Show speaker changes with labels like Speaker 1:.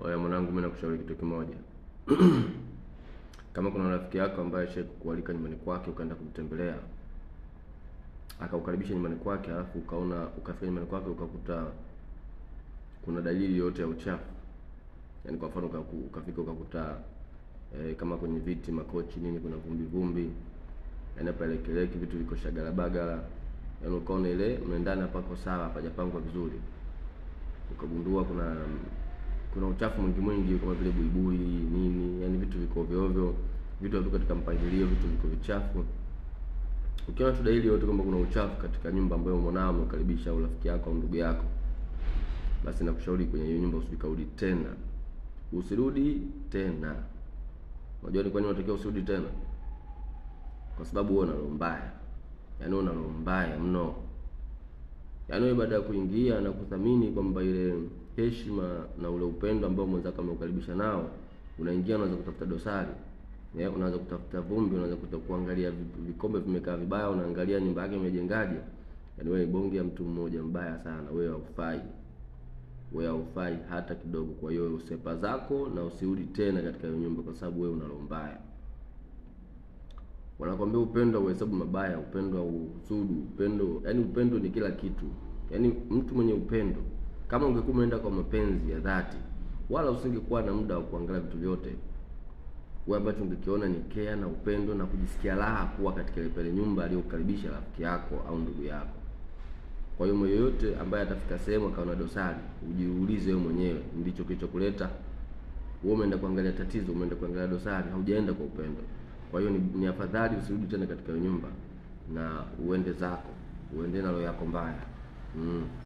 Speaker 1: Oya mwanangu, mimi nakushauri kitu kimoja. Kama kuna rafiki yako ambaye kukualika nyumbani kwake ukaenda kumtembelea, akaukaribisha nyumbani kwake, alafu ukafika nyumbani kwake ukakuta kuna dalili yote ya uchafu, yaani kwa mfano ukafika ukakuta kama kwenye viti, makochi, nini, kuna vumbi, yaani pale keleki, vitu viko shagala bagala, yaani ukaona ile mndani hapako sawa, hapajapangwa vizuri, ukagundua kuna uchafu mwingi kama vile buibui nini, yani vitu viko ovyo, vitu haviko katika mpangilio, vitu viko vichafu. Ukiona tu dalili yote kwamba kuna uchafu katika nyumba ambayo mwanao umekaribisha au rafiki yako au ndugu yako, basi nakushauri kwenye hiyo nyumba usirudi tena. Unajua ni kwa nini unatakiwa usirudi tena? Kwa sababu wewe una roho mbaya. Yaani una roho mbaya mno. Yaani wewe baada ya kuingia na kuthamini kwamba ile heshima na ule upendo ambao mwenzako ameukaribisha nao, unaingia unaanza kutafuta dosari. Unaanza kutafuta vumbi, unaanza kuangalia vikombe vimekaa vibaya, unaangalia nyumba yake imejengaje. Yaani wewe bonge ya mtu mmoja mbaya sana, wewe haufai. Wewe haufai hata kidogo. Kwa hiyo usepa zako na usirudi tena katika hiyo nyumba, kwa sababu wewe una roho mbaya. Wanakuambia upendo uhesabu mabaya, upendo hausudu, upendo ni kila kitu. Yaani mtu mwenye upendo, kama ungekuwa umeenda kwa mapenzi ya dhati, wala usingekuwa na muda wa kuangalia vitu vyote. Wewe ambacho ungekiona ni care na upendo na kujisikia raha kuwa katika ile nyumba aliyokukaribisha rafiki yako au ndugu yako. Kwa hiyo moyo yote ambaye atafika sehemu akaona dosari, ujiulize wewe mwenyewe, ndicho kilichokuleta. Wewe umeenda kuangalia tatizo, umeenda kuangalia dosari, haujaenda kwa upendo. Kwa hiyo ni afadhali usirudi tena katika nyumba na uende zako, uende na roho yako mbaya.